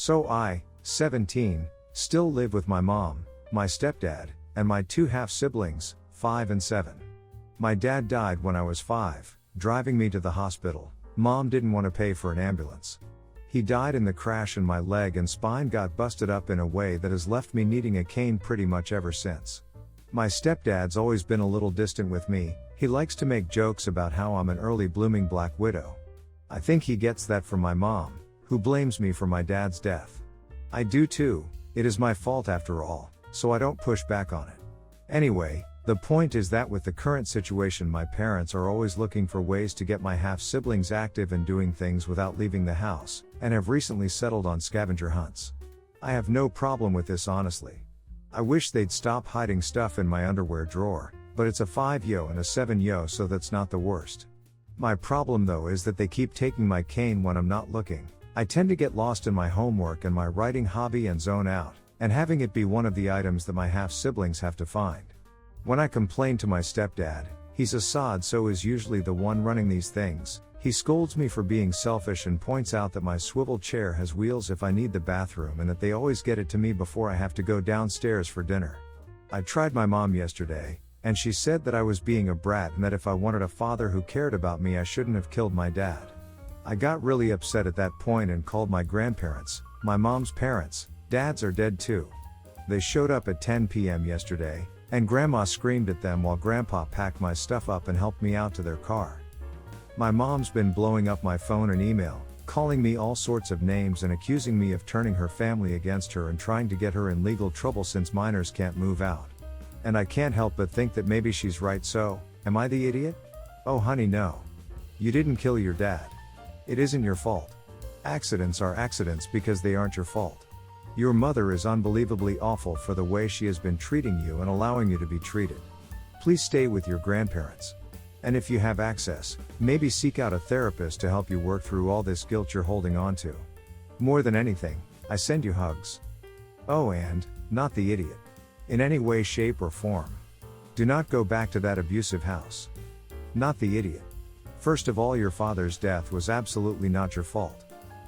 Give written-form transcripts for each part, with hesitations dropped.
So I, 17, still live with my mom, my stepdad, and my two half-siblings, 5 and 7. My dad died when I was 5, driving me to the hospital. Mom didn't want to pay for an ambulance. He died in the crash and my leg and spine got busted up in a way that has left me needing a cane pretty much ever since. My stepdad's always been a little distant with me. He likes to make jokes about how I'm an early blooming black widow. I think he gets that from my mom, who blames me for my dad's death. I do too, it is my fault after all, so I don't push back on it. Anyway, the point is that with the current situation my parents are always looking for ways to get my half-siblings active and doing things without leaving the house, and have recently settled on scavenger hunts. I have no problem with this honestly. I wish they'd stop hiding stuff in my underwear drawer, but it's a 5-yo and a 7-yo so that's not the worst. My problem though is that they keep taking my cane when I'm not looking. I tend to get lost in my homework and my writing hobby and zone out, and having it be one of the items that my half-siblings have to find. When I complain to my stepdad, he's a sod so is usually the one running these things. He scolds me for being selfish and points out that my swivel chair has wheels if I need the bathroom and that they always get it to me before I have to go downstairs for dinner. I tried my mom yesterday, and she said that I was being a brat and that if I wanted a father who cared about me I shouldn't have killed my dad. I got really upset at that point and called my grandparents, my mom's parents. Dads are dead too. They showed up at 10 p.m. yesterday, and grandma screamed at them while grandpa packed my stuff up and helped me out to their car. My mom's been blowing up my phone and email, calling me all sorts of names and accusing me of turning her family against her and trying to get her in legal trouble since minors can't move out. And I can't help but think that maybe she's right, so, am I the idiot? Oh honey, no. You didn't kill your dad. It isn't your fault. Accidents are accidents because they aren't your fault. Your mother is unbelievably awful for the way she has been treating you and allowing you to be treated. Please stay with your grandparents. And if you have access, maybe seek out a therapist to help you work through all this guilt you're holding on to. More than anything, I send you hugs. Oh, and, not the idiot. In any way, shape, or form. Do not go back to that abusive house. Not the idiot. First of all, your father's death was absolutely not your fault.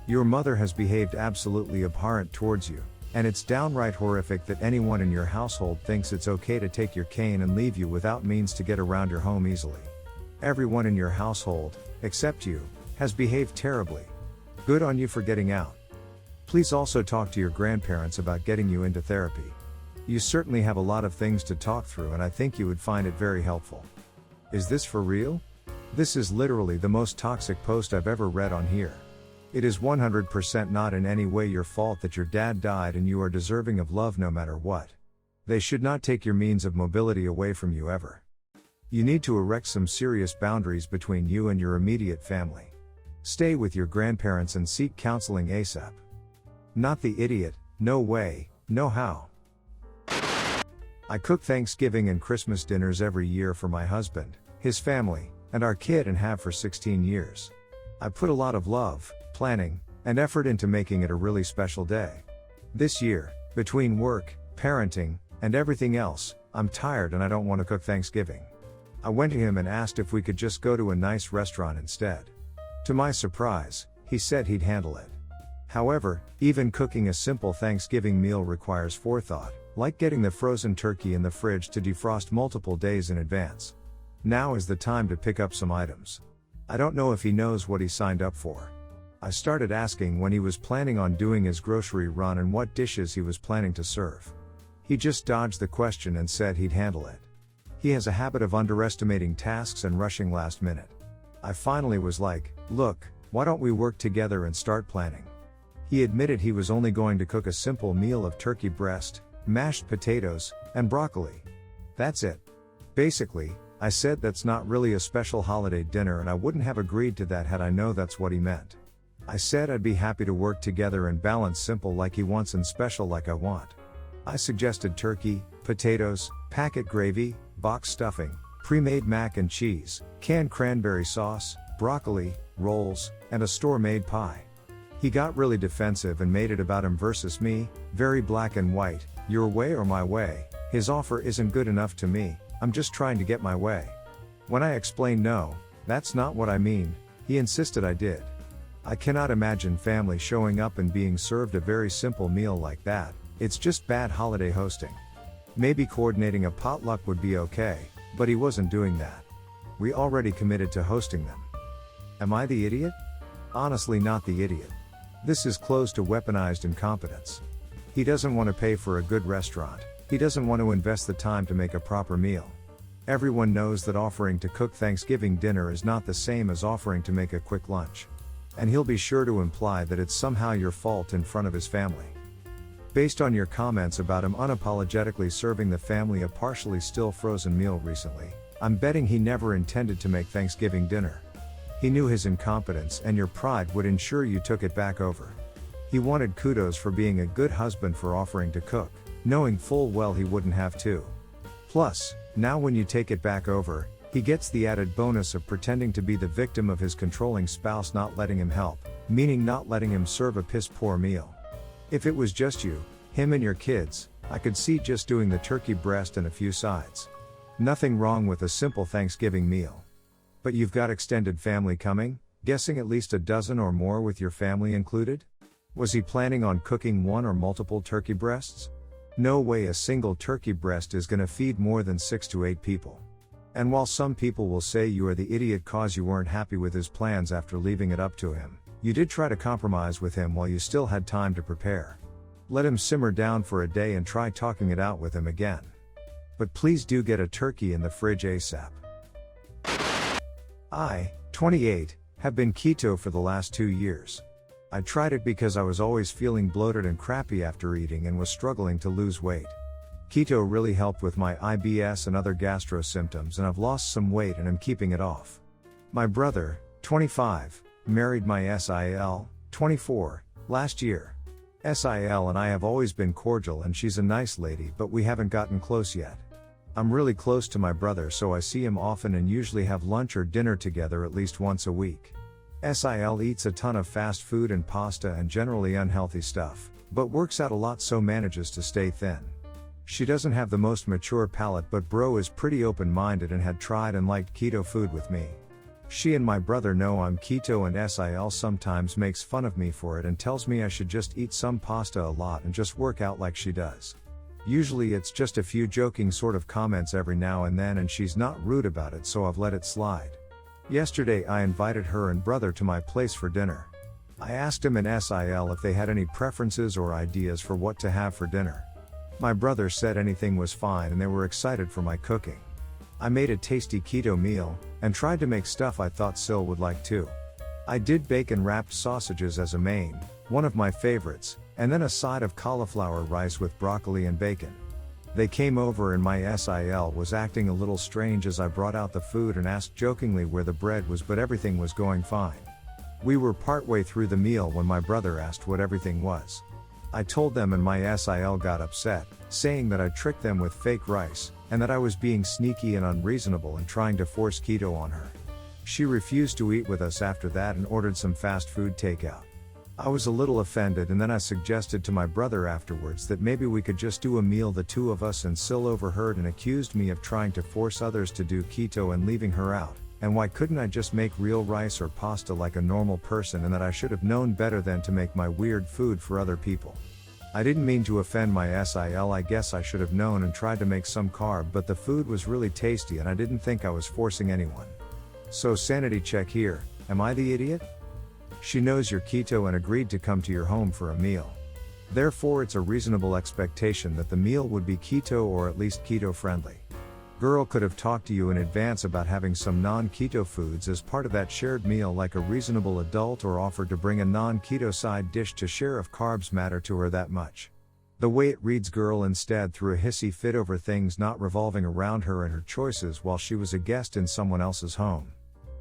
Your mother has behaved absolutely abhorrent towards you, and it's downright horrific that anyone in your household thinks it's okay to take your cane and leave you without means to get around your home easily. Everyone in your household, except you, has behaved terribly. Good on you for getting out. Please also talk to your grandparents about getting you into therapy. You certainly have a lot of things to talk through and I think you would find it very helpful. Is this for real? This is literally the most toxic post I've ever read on here. It is 100% not in any way your fault that your dad died and you are deserving of love no matter what. They should not take your means of mobility away from you ever. You need to erect some serious boundaries between you and your immediate family. Stay with your grandparents and seek counseling ASAP. Not the idiot, no way, no how. I cook Thanksgiving and Christmas dinners every year for my husband, his family, and our kid and have for 16 years. I put a lot of love, planning, and effort into making it a really special day. This year, between work, parenting, and everything else, I'm tired and I don't want to cook Thanksgiving. I went to him and asked if we could just go to a nice restaurant instead. To my surprise, he said he'd handle it. However, even cooking a simple Thanksgiving meal requires forethought, like getting the frozen turkey in the fridge to defrost multiple days in advance. Now is the time to pick up some items. I don't know if he knows what he signed up for. I started asking when he was planning on doing his grocery run and what dishes he was planning to serve. He just dodged the question and said he'd handle it. He has a habit of underestimating tasks and rushing last minute. I finally was like, look, why don't we work together and start planning? He admitted he was only going to cook a simple meal of turkey breast, mashed potatoes, and broccoli. That's it. Basically, I said that's not really a special holiday dinner and I wouldn't have agreed to that had I known that's what he meant. I said I'd be happy to work together and balance simple like he wants and special like I want. I suggested turkey, potatoes, packet gravy, box stuffing, pre-made mac and cheese, canned cranberry sauce, broccoli, rolls, and a store-made pie. He got really defensive and made it about him versus me, very black and white, your way or my way. His offer isn't good enough to me, I'm just trying to get my way. When I explained no, that's not what I mean, he insisted I did. I cannot imagine family showing up and being served a very simple meal like that. It's just bad holiday hosting. Maybe coordinating a potluck would be okay, but he wasn't doing that. We already committed to hosting them. Am I the idiot? Honestly, not the idiot. This is close to weaponized incompetence. He doesn't want to pay for a good restaurant. He doesn't want to invest the time to make a proper meal. Everyone knows that offering to cook Thanksgiving dinner is not the same as offering to make a quick lunch. And he'll be sure to imply that it's somehow your fault in front of his family. Based on your comments about him unapologetically serving the family a partially still frozen meal recently, I'm betting he never intended to make Thanksgiving dinner. He knew his incompetence and your pride would ensure you took it back over. He wanted kudos for being a good husband for offering to cook, knowing full well he wouldn't have to. Plus, now when you take it back over, he gets the added bonus of pretending to be the victim of his controlling spouse not letting him help, meaning not letting him serve a piss-poor meal. If it was just you, him and your kids, I could see just doing the turkey breast and a few sides. Nothing wrong with a simple Thanksgiving meal. But you've got extended family coming, guessing at least a dozen or more with your family included? Was he planning on cooking one or multiple turkey breasts? No way a single turkey breast is gonna feed more than 6 to 8 people. And while some people will say you are the idiot cause you weren't happy with his plans after leaving it up to him, you did try to compromise with him while you still had time to prepare. Let him simmer down for a day and try talking it out with him again. But please do get a turkey in the fridge ASAP. I, 28, have been keto for the last 2 years. I tried it because I was always feeling bloated and crappy after eating and was struggling to lose weight. Keto really helped with my IBS and other gastro symptoms, and I've lost some weight and am keeping it off. My brother, 25, married my SIL, 24, last year. SIL and I have always been cordial and she's a nice lady, but we haven't gotten close yet. I'm really close to my brother, so I see him often and usually have lunch or dinner together at least once a week. SIL eats a ton of fast food and pasta and generally unhealthy stuff, but works out a lot so manages to stay thin. She doesn't have the most mature palate, but bro is pretty open-minded and had tried and liked keto food with me. She and my brother know I'm keto and SIL sometimes makes fun of me for it and tells me I should just eat some pasta a lot and just work out like she does. Usually it's just a few joking sort of comments every now and then and she's not rude about it, so I've let it slide. Yesterday I invited her and brother to my place for dinner. I asked him and SIL if they had any preferences or ideas for what to have for dinner. My brother said anything was fine and they were excited for my cooking. I made a tasty keto meal, and tried to make stuff I thought Sil would like too. I did bacon-wrapped sausages as a main, one of my favorites, and then a side of cauliflower rice with broccoli and bacon. They came over and my SIL was acting a little strange as I brought out the food and asked jokingly where the bread was, but everything was going fine. We were partway through the meal when my brother asked what everything was. I told them and my SIL got upset, saying that I tricked them with fake rice, and that I was being sneaky and unreasonable and trying to force keto on her. She refused to eat with us after that and ordered some fast food takeout. I was a little offended and then I suggested to my brother afterwards that maybe we could just do a meal the two of us, and Sil overheard and accused me of trying to force others to do keto and leaving her out, and why couldn't I just make real rice or pasta like a normal person, and that I should have known better than to make my weird food for other people. I didn't mean to offend my SIL, I guess I should have known and tried to make some carb, but the food was really tasty and I didn't think I was forcing anyone. So sanity check here, am I the idiot? She knows you're keto and agreed to come to your home for a meal. Therefore it's a reasonable expectation that the meal would be keto or at least keto friendly. Girl could have talked to you in advance about having some non-keto foods as part of that shared meal like a reasonable adult, or offered to bring a non-keto side dish to share if carbs matter to her that much. The way it reads, girl instead threw a hissy fit over things not revolving around her and her choices while she was a guest in someone else's home.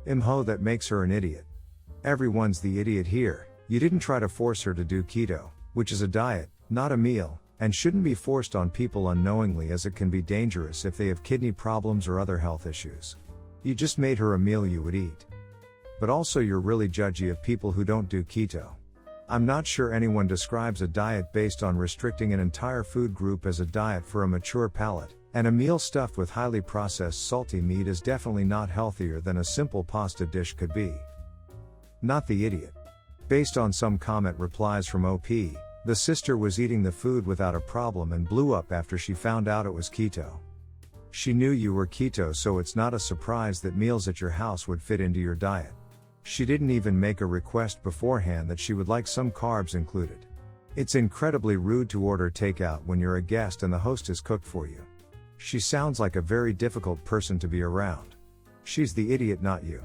Imho, that makes her an idiot. Everyone's the idiot here. You didn't try to force her to do keto, which is a diet, not a meal, and shouldn't be forced on people unknowingly, as it can be dangerous if they have kidney problems or other health issues. You just made her a meal you would eat. But also you're really judgy of people who don't do keto. I'm not sure anyone describes a diet based on restricting an entire food group as a diet for a mature palate, and a meal stuffed with highly processed salty meat is definitely not healthier than a simple pasta dish could be. Not the idiot. Based on some comment replies from OP, the sister was eating the food without a problem and blew up after she found out it was keto. She knew you were keto, so it's not a surprise that meals at your house would fit into your diet. She didn't even make a request beforehand that she would like some carbs included. It's incredibly rude to order takeout when you're a guest and the host has cooked for you. She sounds like a very difficult person to be around. She's the idiot, not you.